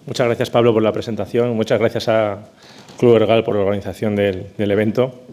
Muchas gracias, Pablo, por la presentación. Muchas gracias a Club Ergal por la organización del evento.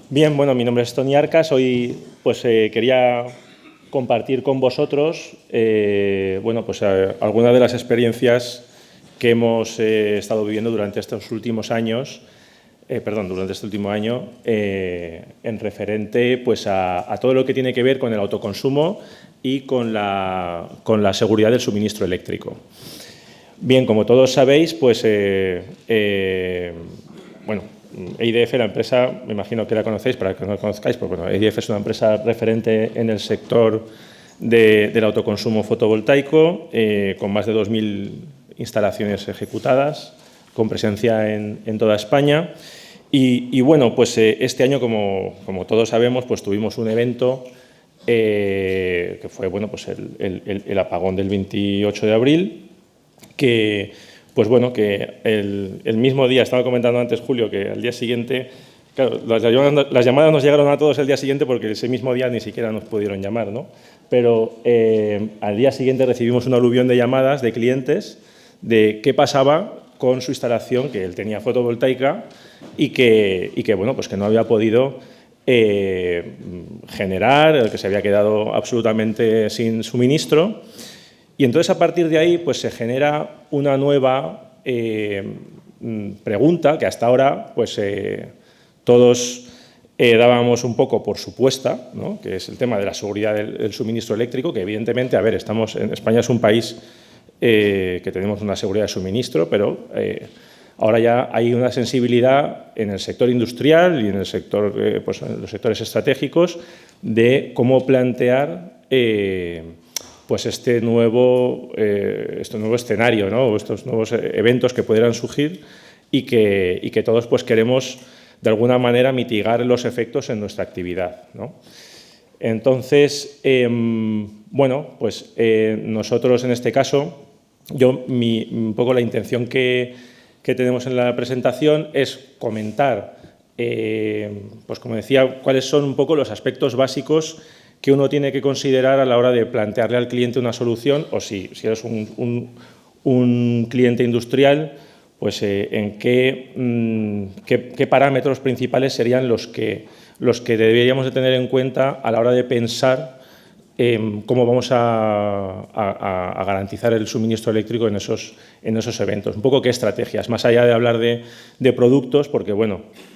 Bien, bueno, mi nombre es Toni Arcas. Hoy quería compartir con vosotros algunas de las experiencias que hemos estado viviendo durante estos últimos años, durante este último año, en referente a todo lo que tiene que ver con el autoconsumo y con la seguridad del suministro eléctrico. Bien, como todos sabéis, EIDF, la empresa, me imagino que la conocéis, para que no la conozcáis, EIDF es una empresa referente en el sector del autoconsumo fotovoltaico, con más de 2.000 instalaciones ejecutadas, con presencia en toda España. Este año, como todos sabemos, tuvimos un evento que fue el apagón del 28 de abril, que el mismo día, estaba comentando antes Julio, que al día siguiente, claro, las llamadas nos llegaron a todos el día siguiente porque ese mismo día ni siquiera nos pudieron llamar, ¿no? Pero al día siguiente recibimos un aluvión de llamadas de clientes de qué pasaba con su instalación, que él tenía fotovoltaica y que no había podido generar, que se había quedado absolutamente sin suministro. Y entonces, a partir de ahí, se genera una nueva pregunta que hasta ahora todos dábamos un poco por supuesta, ¿no? Que es el tema de la seguridad del suministro eléctrico, que evidentemente, España es un país que tenemos una seguridad de suministro, pero ahora ya hay una sensibilidad en el sector industrial y en el sector, en los sectores estratégicos, de cómo plantear este nuevo escenario, ¿no? O estos nuevos eventos que pudieran surgir y que todos queremos, de alguna manera, mitigar los efectos en nuestra actividad, ¿no? Entonces, nosotros en este caso, un poco la intención que tenemos en la presentación es comentar, como decía, cuáles son un poco los aspectos básicos que uno tiene que considerar a la hora de plantearle al cliente una solución, o si eres un cliente industrial, en qué parámetros principales serían los que deberíamos de tener en cuenta a la hora de pensar cómo vamos a garantizar el suministro eléctrico en esos eventos. Un poco qué estrategias, más allá de hablar de productos, porque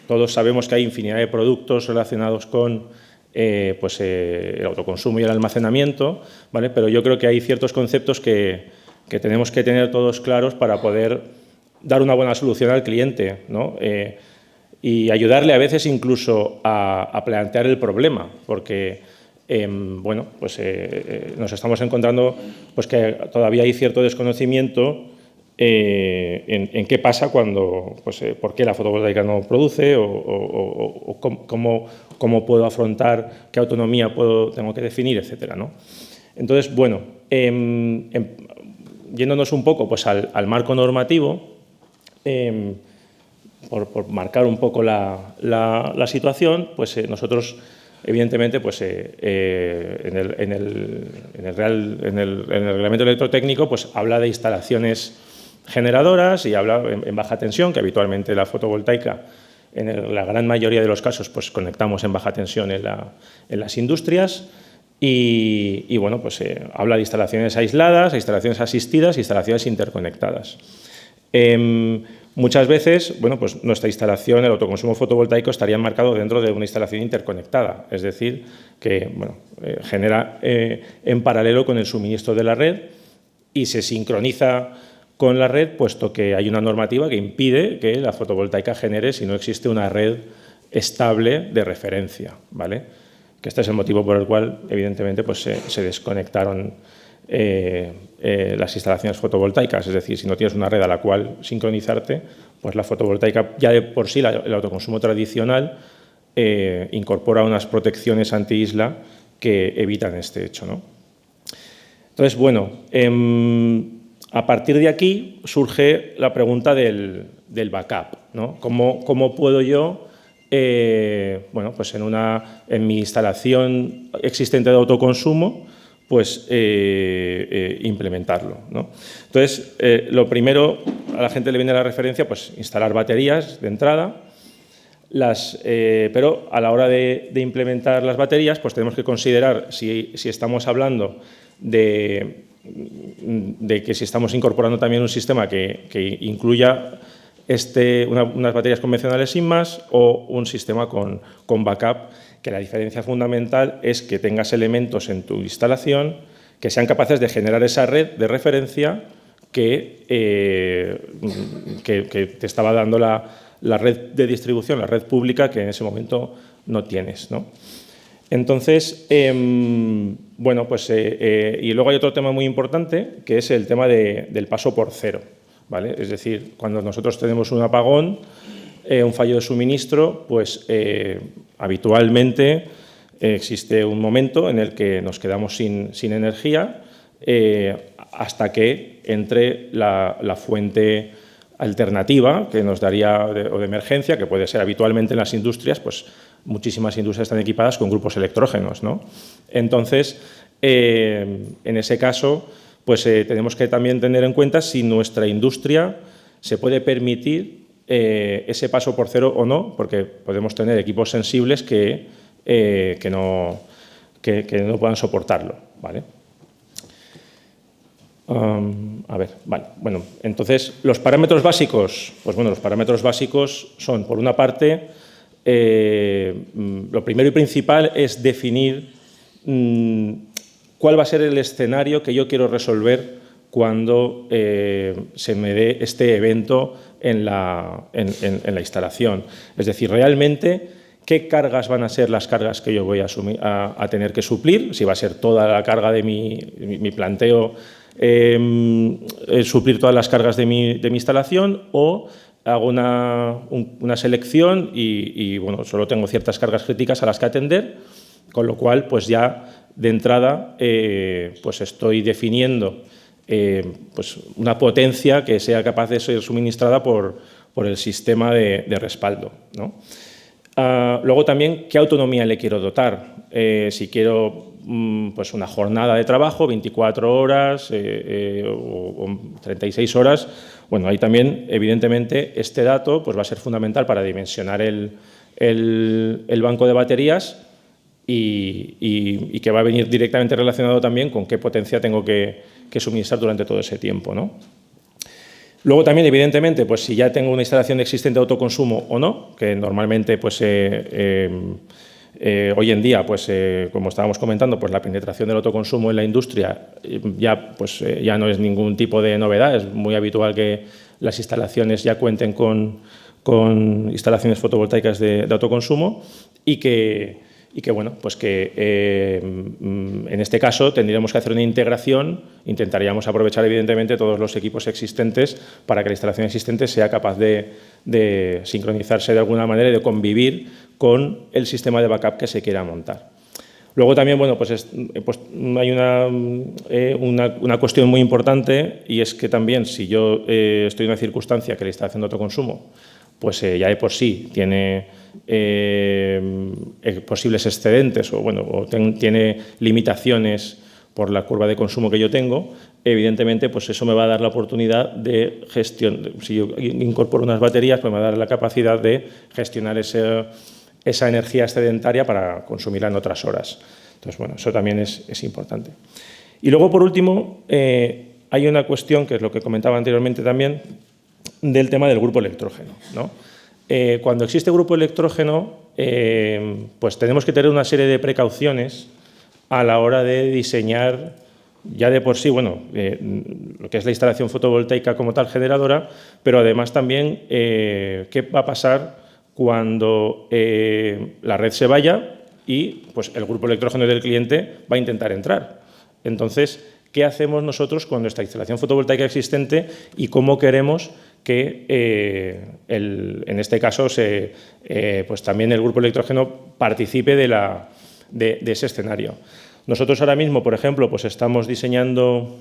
todos sabemos que hay infinidad de productos relacionados con el autoconsumo y el almacenamiento, ¿vale? Pero yo creo que hay ciertos conceptos que tenemos que tener todos claros para poder dar una buena solución al cliente, ¿no? Y ayudarle a veces incluso a plantear el problema, porque nos estamos encontrando que todavía hay cierto desconocimiento en qué pasa cuando, por qué la fotovoltaica no produce o cómo puedo afrontar, qué autonomía tengo que definir, etcétera, ¿no? Entonces, yéndonos un poco al marco normativo, por marcar un poco la situación, nosotros, evidentemente, en el reglamento electrotécnico habla de instalaciones generadoras y habla en baja tensión, que habitualmente la fotovoltaica, en la gran mayoría de los casos, conectamos en baja tensión en las industrias y habla de instalaciones aisladas, instalaciones asistidas, instalaciones interconectadas. Muchas veces, nuestra instalación, el autoconsumo fotovoltaico, estaría enmarcado dentro de una instalación interconectada, es decir, que genera en paralelo con el suministro de la red y se sincroniza con la red, puesto que hay una normativa que impide que la fotovoltaica genere si no existe una red estable de referencia, ¿vale? Que este es el motivo por el cual, evidentemente, se desconectaron las instalaciones fotovoltaicas. Es decir, si no tienes una red a la cual sincronizarte, la fotovoltaica, ya de por sí el autoconsumo tradicional incorpora unas protecciones anti-isla que evitan este hecho, ¿no? Entonces, a partir de aquí surge la pregunta del backup, ¿no? ¿Cómo puedo yo, en mi instalación existente de autoconsumo, pues implementarlo, ¿no? Entonces, lo primero, a la gente le viene a la referencia, pues instalar baterías de entrada, pero a la hora de implementar las baterías, pues tenemos que considerar si estamos hablando de que si estamos incorporando también un sistema que incluya unas baterías convencionales sin más o un sistema con backup, que la diferencia fundamental es que tengas elementos en tu instalación que sean capaces de generar esa red de referencia que te estaba dando la red de distribución, la red pública, que en ese momento no tienes, ¿no? Entonces, bueno, pues, y luego hay otro tema muy importante, que es el tema del paso por cero, ¿vale? Es decir, cuando nosotros tenemos un apagón, un fallo de suministro, pues habitualmente existe un momento en el que nos quedamos sin energía hasta que entre la fuente alternativa que nos daría, o de emergencia, que puede ser habitualmente en las industrias, pues muchísimas industrias están equipadas con grupos electrógenos, ¿no? Entonces, en ese caso, pues tenemos que también tener en cuenta si nuestra industria se puede permitir ese paso por cero o no, porque podemos tener equipos sensibles que no puedan soportarlo, ¿vale? A ver, vale. Bueno, entonces, los parámetros básicos, pues bueno, los parámetros básicos son, por una parte, lo primero y principal es definir cuál va a ser el escenario que yo quiero resolver cuando se me dé este evento en la instalación. Es decir, realmente, ¿qué cargas van a ser las cargas que yo voy a tener que suplir? Si va a ser toda la carga de mi planteo, suplir todas las cargas de mi instalación, o hago una selección y bueno, solo tengo ciertas cargas críticas a las que atender, con lo cual, pues ya de entrada, pues estoy definiendo pues una potencia que sea capaz de ser suministrada por el sistema de respaldo, ¿no? Luego también, ¿qué autonomía le quiero dotar? Si quiero pues una jornada de trabajo, 24 horas o 36 horas, bueno, ahí también, evidentemente, este dato pues va a ser fundamental para dimensionar el banco de baterías y que va a venir directamente relacionado también con qué potencia tengo que suministrar durante todo ese tiempo, ¿no? Luego también, evidentemente, pues si ya tengo una instalación existente de autoconsumo o no, que normalmente pues, hoy en día, pues, como estábamos comentando, pues la penetración del autoconsumo en la industria ya no es ningún tipo de novedad. Es muy habitual que las instalaciones ya cuenten con instalaciones fotovoltaicas de autoconsumo y que bueno, pues que en este caso tendríamos que hacer una integración, intentaríamos aprovechar evidentemente todos los equipos existentes para que la instalación existente sea capaz de sincronizarse de alguna manera y de convivir con el sistema de backup que se quiera montar. Luego también, bueno, pues hay una cuestión muy importante, y es que también si yo estoy en una circunstancia que la instalación de autoconsumo pues ya de por sí tiene posibles excedentes o tiene limitaciones por la curva de consumo que yo tengo, evidentemente pues eso me va a dar la oportunidad de gestión. Si yo incorporo unas baterías, pues me va a dar la capacidad de gestionar esa energía excedentaria para consumirla en otras horas. Entonces, bueno, eso también es importante. Y luego, por último, hay una cuestión, que es lo que comentaba anteriormente también, del tema del grupo electrógeno, ¿no? Cuando existe grupo electrógeno, pues tenemos que tener una serie de precauciones a la hora de diseñar ya de por sí, bueno, lo que es la instalación fotovoltaica como tal generadora, pero además también qué va a pasar cuando la red se vaya y pues, el grupo electrógeno del cliente va a intentar entrar. Entonces, ¿qué hacemos nosotros con nuestra instalación fotovoltaica existente y cómo queremos que, en este caso, pues también el grupo electrógeno participe de ese escenario? Nosotros ahora mismo, por ejemplo, pues estamos diseñando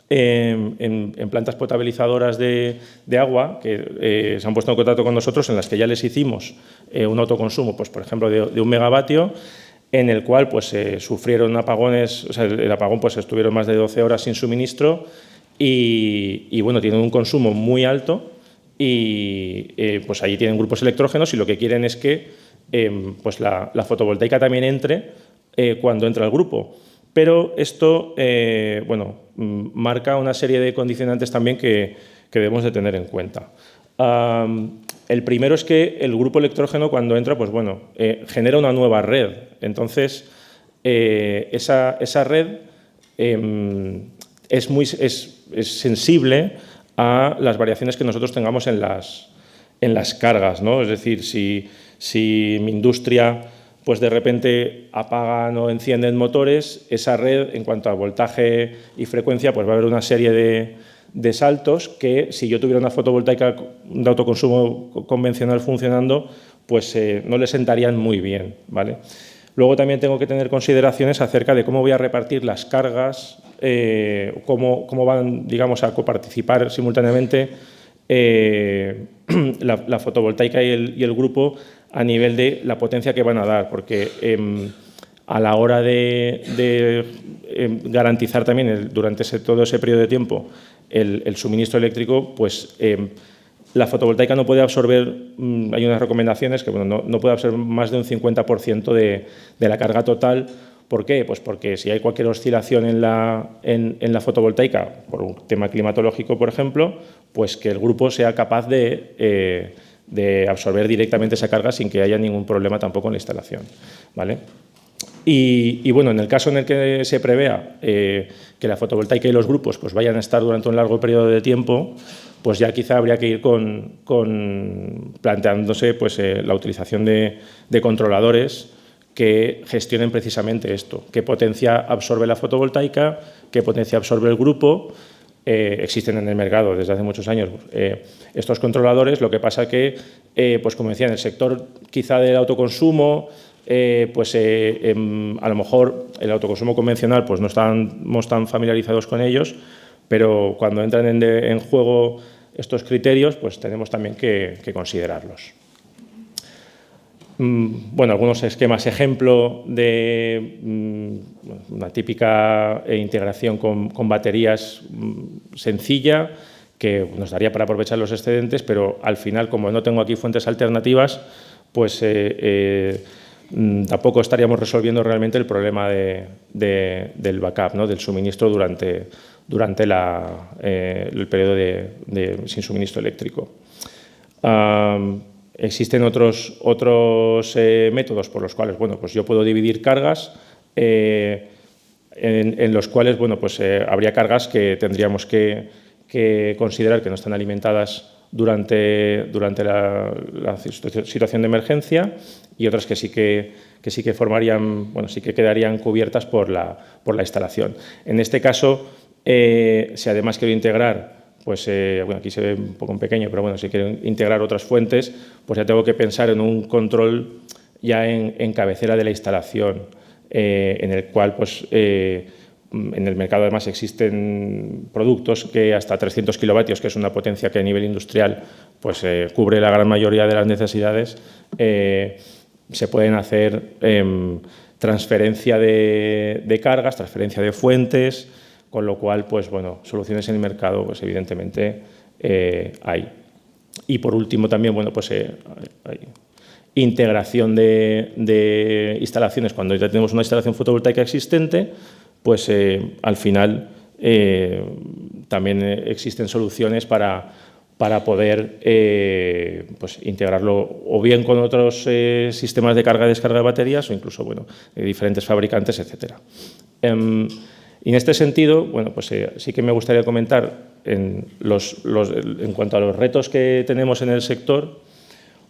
en plantas potabilizadoras de agua que se han puesto en contacto con nosotros, en las que ya les hicimos un autoconsumo, pues, por ejemplo, de 1 megavatio, en el cual pues, sufrieron apagones, o sea, el apagón pues, estuvieron más de 12 horas sin suministro y bueno, tienen un consumo muy alto y pues allí tienen grupos electrógenos y lo que quieren es que pues la fotovoltaica también entre cuando entra el grupo. Pero esto bueno, marca una serie de condicionantes también que debemos de tener en cuenta. El primero es que el grupo electrógeno cuando entra, pues bueno, genera una nueva red. Entonces, esa red es sensible a las variaciones que nosotros tengamos en las cargas, ¿no? Es decir, si mi industria pues de repente apagan o encienden motores, esa red, en cuanto a voltaje y frecuencia, pues va a haber una serie de saltos que, si yo tuviera una fotovoltaica de autoconsumo convencional funcionando, pues no le sentarían muy bien, ¿vale? Luego también tengo que tener consideraciones acerca de cómo voy a repartir las cargas, cómo van, digamos, a coparticipar simultáneamente la fotovoltaica y el grupo a nivel de la potencia que van a dar, porque a la hora de garantizar también durante todo ese periodo de tiempo el suministro eléctrico, pues la fotovoltaica no puede absorber, hay unas recomendaciones que bueno, no puede absorber más de un 50% de la carga total. ¿Por qué? Pues porque si hay cualquier oscilación en la fotovoltaica, por un tema climatológico, por ejemplo, pues que el grupo sea capaz de absorber directamente esa carga sin que haya ningún problema tampoco en la instalación, ¿vale? Y bueno, en el caso en el que se prevea que la fotovoltaica y los grupos pues vayan a estar durante un largo periodo de tiempo, pues ya quizá habría que ir planteándose pues, la utilización de controladores que gestionen precisamente esto, qué potencia absorbe la fotovoltaica, qué potencia absorbe el grupo. Existen en el mercado desde hace muchos años estos controladores, lo que pasa que, pues como decía, en el sector quizá del autoconsumo, pues a lo mejor el autoconsumo convencional pues no estamos tan familiarizados con ellos, pero cuando entran en juego estos criterios, pues tenemos también que considerarlos. Bueno, algunos esquemas ejemplo de una típica integración con baterías sencilla que nos daría para aprovechar los excedentes, pero al final, como no tengo aquí fuentes alternativas, pues tampoco estaríamos resolviendo realmente el problema del backup, ¿no? Del suministro durante el periodo sin suministro eléctrico. Existen otros métodos por los cuales bueno, pues yo puedo dividir cargas en los cuales bueno, pues, habría cargas que tendríamos que considerar que no están alimentadas durante la situación de emergencia y otras que sí que formarían, bueno, sí que quedarían cubiertas por la instalación. En este caso, si además quiero integrar pues bueno, aquí se ve un poco en pequeño, pero bueno, si quiero integrar otras fuentes, pues ya tengo que pensar en un control ya en cabecera de la instalación, en el cual pues en el mercado además existen productos que hasta 300 kilovatios, que es una potencia que a nivel industrial pues cubre la gran mayoría de las necesidades, se pueden hacer transferencia de cargas, transferencia de fuentes, con lo cual, pues bueno, soluciones en el mercado, pues evidentemente hay. Y por último también, bueno, pues hay integración de instalaciones. Cuando ya tenemos una instalación fotovoltaica existente, pues al final también existen soluciones para poder pues, integrarlo o bien con otros sistemas de carga y descarga de baterías o incluso, bueno, diferentes fabricantes, etcétera. Y en este sentido, bueno, pues sí que me gustaría comentar en cuanto a los retos que tenemos en el sector,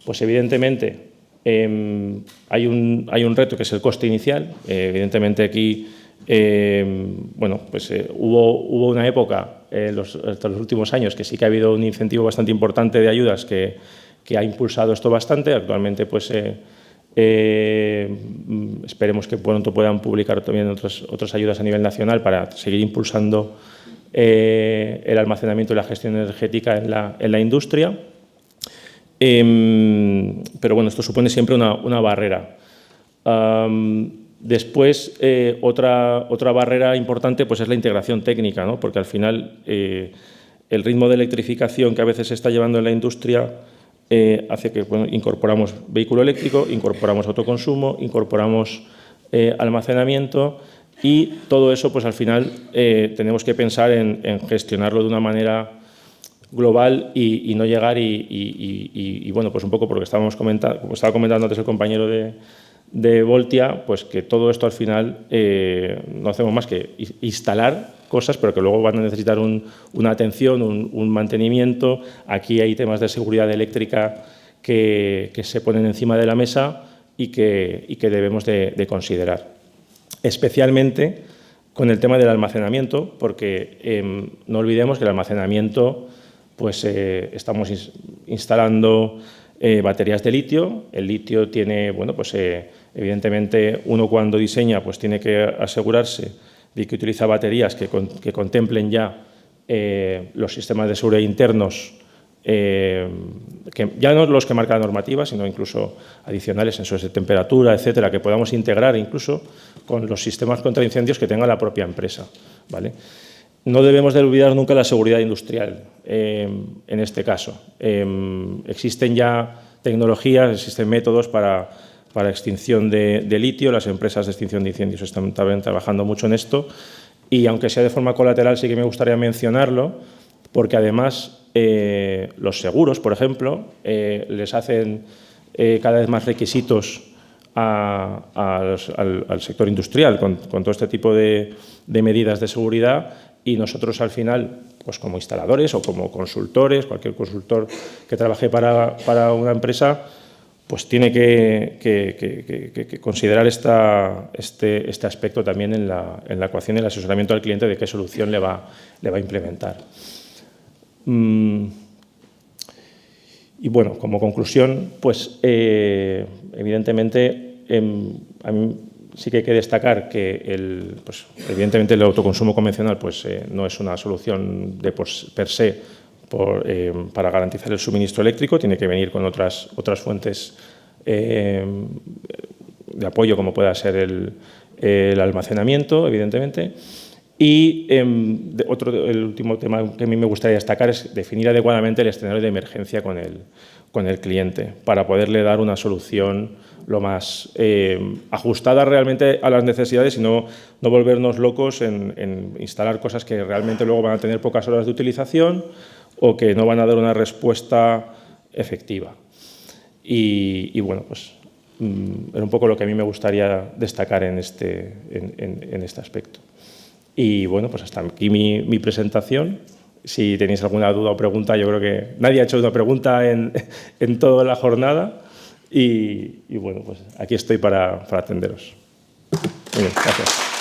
pues evidentemente hay un reto que es el coste inicial. Evidentemente aquí, bueno, pues hubo una época, hasta los últimos años, que sí que ha habido un incentivo bastante importante de ayudas que ha impulsado esto bastante. Actualmente, pues esperemos que pronto puedan publicar también otras ayudas a nivel nacional para seguir impulsando el almacenamiento y la gestión energética en la industria. Pero bueno, esto supone siempre una barrera. Después, otra barrera importante pues, es la integración técnica, ¿no? Porque al final el ritmo de electrificación que a veces se está llevando en la industria hace que incorporamos vehículo eléctrico, incorporamos autoconsumo, incorporamos almacenamiento y todo eso pues, al final tenemos que pensar en gestionarlo de una manera global y no llegar y bueno, pues un poco porque como estaba comentando antes el compañero de Voltia, pues que todo esto al final no hacemos más que instalar cosas, pero que luego van a necesitar una atención, un mantenimiento. Aquí hay temas de seguridad eléctrica que se ponen encima de la mesa y que debemos de considerar. Especialmente con el tema del almacenamiento, porque no olvidemos que el almacenamiento, pues estamos instalando baterías de litio. El litio tiene, bueno, pues evidentemente uno cuando diseña pues tiene que asegurarse de que utiliza baterías que contemplen ya los sistemas de seguridad internos, que ya no los que marca la normativa, sino incluso adicionales, sensores de temperatura, etcétera, que podamos integrar incluso con los sistemas contra incendios que tenga la propia empresa, ¿vale? No debemos de olvidar nunca la seguridad industrial en este caso. Existen ya tecnologías, existen métodos para extinción de litio. Las empresas de extinción de incendios están también trabajando mucho en esto y aunque sea de forma colateral sí que me gustaría mencionarlo porque además los seguros, por ejemplo, les hacen cada vez más requisitos al sector industrial con todo este tipo de medidas de seguridad y nosotros al final, pues como instaladores o como consultores, cualquier consultor que trabaje para una empresa, pues tiene que considerar este aspecto también en la ecuación y el asesoramiento al cliente de qué solución le va a implementar. Y bueno, como conclusión, pues evidentemente a mí sí que hay que destacar que pues, evidentemente el autoconsumo convencional pues, no es una solución per se para garantizar el suministro eléctrico, tiene que venir con otras fuentes de apoyo como pueda ser el almacenamiento, evidentemente. Y el último tema que a mí me gustaría destacar es definir adecuadamente el escenario de emergencia con el cliente para poderle dar una solución lo más ajustada realmente a las necesidades y no volvernos locos en instalar cosas que realmente luego van a tener pocas horas de utilización o que no van a dar una respuesta efectiva. Y bueno, pues era un poco lo que a mí me gustaría destacar en este aspecto. Y bueno, pues hasta aquí mi presentación. Si tenéis alguna duda o pregunta, yo creo que nadie ha hecho una pregunta en toda la jornada. Y bueno, pues aquí estoy para atenderos. Muy bien, gracias.